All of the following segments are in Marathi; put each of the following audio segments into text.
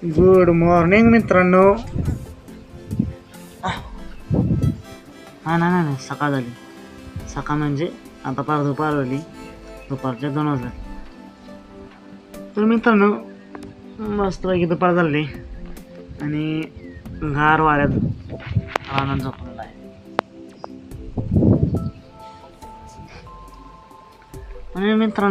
गुड मॉर्निंग मित्रांनो. नाही सकाळ झाली. सकाळ म्हणजे आता पार दुपार झाली. दुपारच्या 2 वाजले. तर मित्रांनो मस्तपैकी दुपार झाली आणि गार वाऱ्यात आनंद झोपलेला आहे. आणि मित्र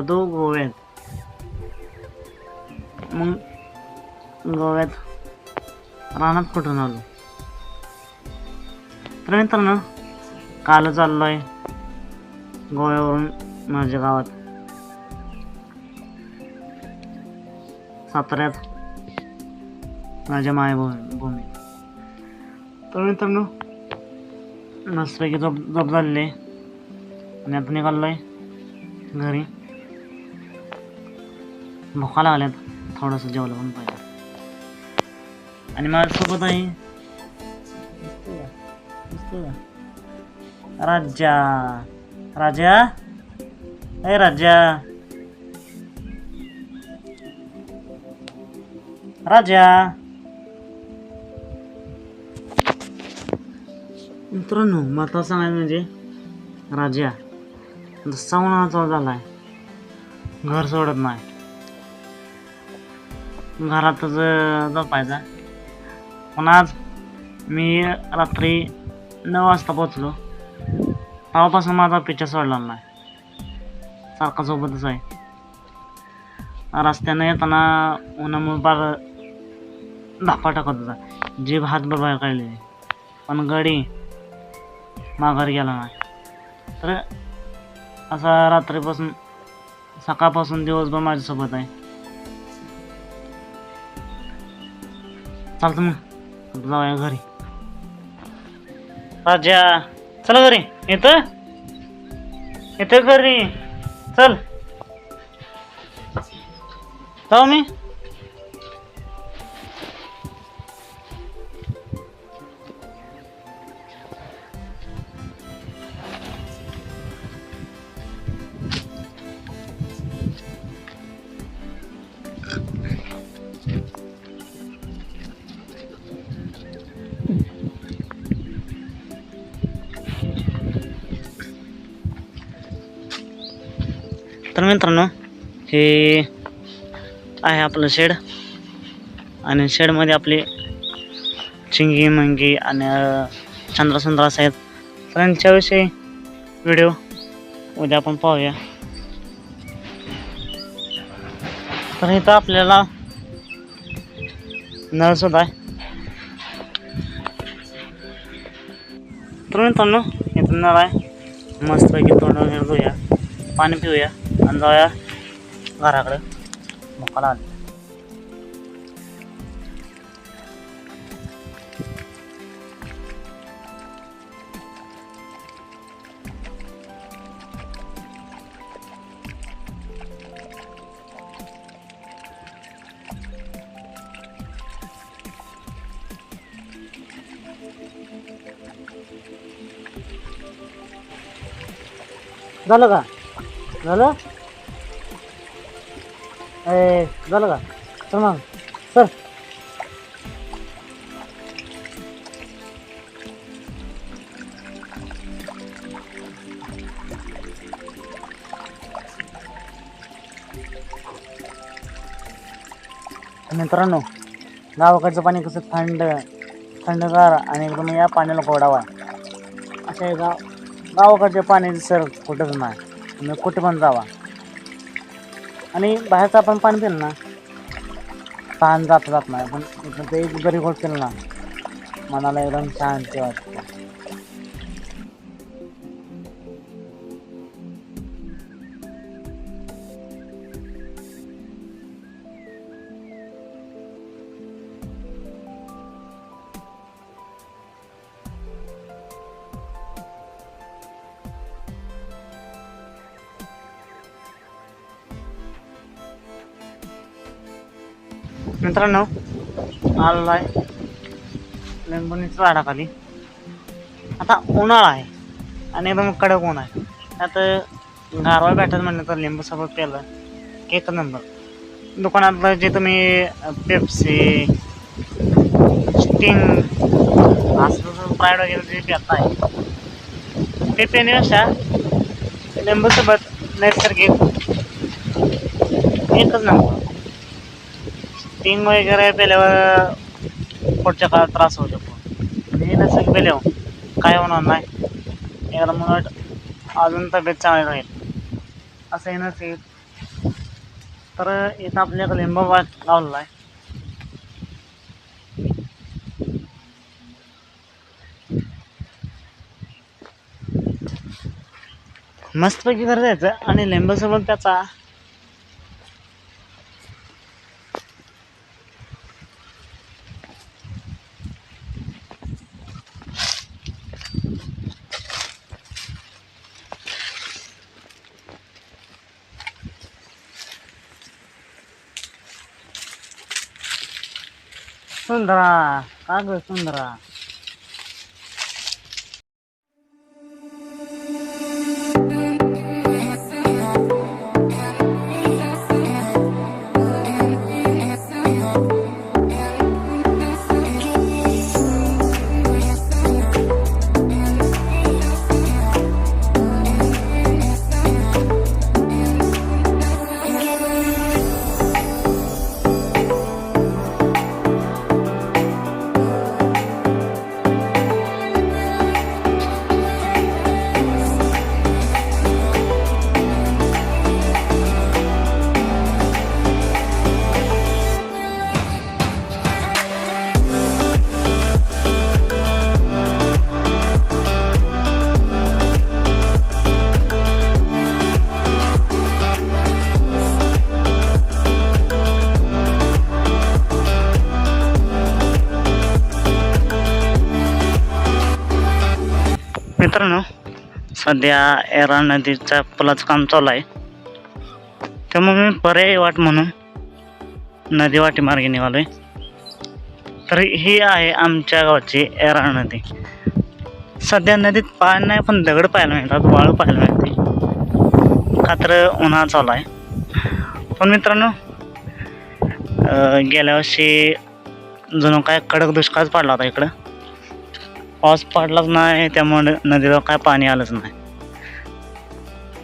तो गोव्यात. मग गोव्यात रानात कुठून आलो. तर मित्रांनो काल चाललोय गोव्यावरून माझ्या गावात साताऱ्यात माझ्या मायभूमी. तर मित्रांनो मस्तपैकी झोप झालेली आणि आता निघालोय घरी. भुका लागल्यात, थोडंसं जेवलं पण पाहिजे. आणि माझ्यासोबत आहे राजा. मित्रांनो मला सांगायचं म्हणजे राजा सावना चालू झालाय. घर सोडत नाही, घरातच झोपायचा. पण आज मी रात्री 9 वाजता पोचलो. तेव्हापासून माझा पिच्छा सोडला नाही, सारखा सोबतच आहे. रस्त्यानं येताना उन्हामुळे बार धापा टाकत होता, जीभ हातभर बाहेर काढलेली. पण गाडी माघार गेला नाही. तर असा रात्रीपासून सकाळपासून दिवसभर माझ्यासोबत आहे. चालतं मग जाऊया घरी. राजा चला घरी. येतं घरी. चल जाऊ मी. तर मित्रांनो हे आहे आपलं शेड. आणि शेडमध्ये आपले चिंगी मंगी आणि चंद्रसुंदर असे आहेत. तर यांच्याविषयी व्हिडिओ उद्या आपण पाहूया. तर इथं आपल्याला नळ सुद्धा आहे. तर मित्रांनो इथं नळ आहे. मस्तपैकी तोंड वगैरे धुया, पाणी पिऊया आणि जाऊया घराकडे. भुका लागली. झालं का? झालं का? चल मग सर. मित्रांनो गावाकडचं पाणी कसं थंडगार आणि एकदम या पाण्याला गोडावा आहे. अशा गावाकडच्या पाण्याची सर कुठंच नाही. तुम्ही कुठे पण जावा आणि बाहेरचं आपण पाणी पिलं ना तहान जात नाही. पण ते एक जरी गोष्ट केलं ना मनाला एकदम शांती वाटते. मित्रांनो आलेलो आहे लिंबुनीच्या झाडाखाली. आता उन्हाळा आहे आणि एकदम कडक ऊन आहे. त्यात गारवा भेटत म्हणलं तर लिंबू सरबत प्यायला एक नंबर. दुकानातलं जे तुम्ही पेप्सी स्टिंग असं फ्राईड वगैरे जे पेताय ते पिण्यापेक्षा लिंबू सरबत नैसर्गिक एकच नंबर. स्टिंग वगैरे पेल्यावर पुढच्या काळात त्रास होऊ शकतो. हे नैसर्गिक पेल्यावर काय होणार नाही. एकदम उलट अजून तब्येत चांगली राहील. असं हे नसेल तर इथं आपल्याकडे लिंबू बाग लावलेला आहे. मस्तपैकी घर जायचं आणि लिंबू सोबत त्याचा सुंदरा का ग सुंदरा. मित्रांनो सध्या एरा नदीच्या पुलाचं काम चालू आहे. त्यामुळे मी पर्यायी वाट म्हणून नदी वाटी मार्गे निघालोय. तर ही आहे आमच्या गावाची एरा नदी. सध्या नदीत पाणी नाही पण दगड पाहायला मिळतात, वाळू पाहायला मिळते. का तर उन्हाळा चालू आहे. पण मित्रांनो गेल्या वर्षी जणू काय कडक दुष्काळच पडला होता इकडं. पाऊस पडलाच नाही त्यामुळे नदीला काय पाणी आलंच नाही.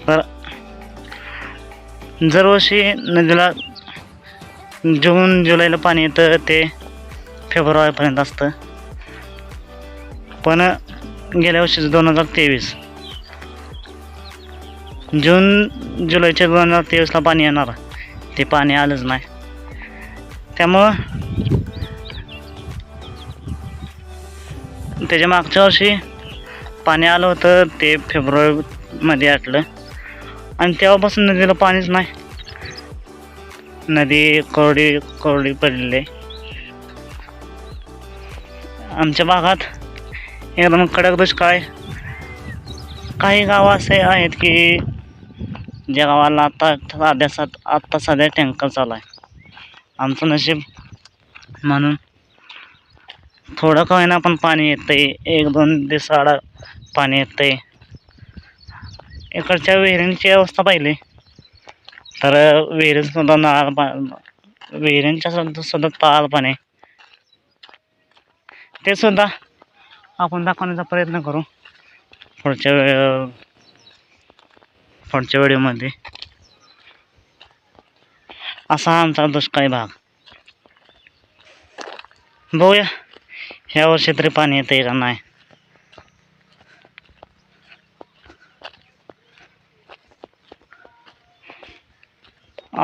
तर दरवर्षी नदीला जून जुलैला पाणी येतं ते फेब्रुवारीपर्यंत असतं. पण गेल्या वर्षी 2023 जून जुलैच्या 2023ला पाणी येणार ते पाणी आलंच नाही. त्यामुळं त्याच्या मागच्या वर्षी पाणी आलं होतं ते फेब्रुवारीमध्ये आटलं आणि तेव्हापासून नदीला पाणीच नाही. नदी कोरडी पडलेली आहे. आमच्या भागात एकदम कडक दुष्काळ आहे. काही गावं असे आहेत की ज्या गावाला आत्ता सध्या टँकर चालू आहे. आमचं नशीब म्हणून थोडं का होईना पण पाणी येतंय. 1-2 दिवसाआड पाणी येतंय. इकडच्या विहिरींची अवस्था पाहिली तर विहिरींच्या सुद्धा तळाला पाणी. ते सुद्धा आपण दाखवण्याचा प्रयत्न करू पुढच्या व्हिडिओमध्ये. असा आमचा दुष्काळी भाग. बघूया ह्या वर्षी तरी पाणी येतंय का नाही.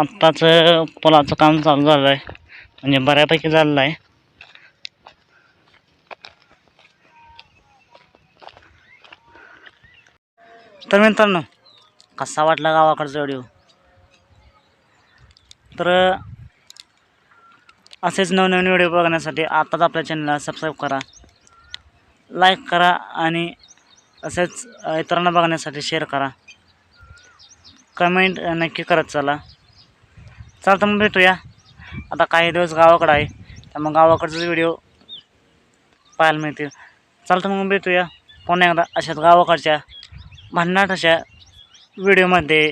आत्ताच पुलाचं काम चालू झालं आहे, म्हणजे बऱ्यापैकी झालेलं आहे. तर मित्रांनो कसा वाटला गावाकडचा व्हिडिओ. तर असेच नवनवीन व्हिडिओ बघण्यासाठी आताच आपल्या चॅनलला सबस्क्राईब करा, लाईक करा आणि असेच इतरांना बघण्यासाठी शेअर करा. कमेंट नक्की करत चला. चला तर मग भेटूया आता काही दिवस गावाकडं आहे, त्यामुळे गावाकडचंच व्हिडिओ पाहायला मिळतील. चला तर मग भेटूया पुन्हा एकदा अशाच गावाकडच्या भन्नाट अशा व्हिडिओमध्ये.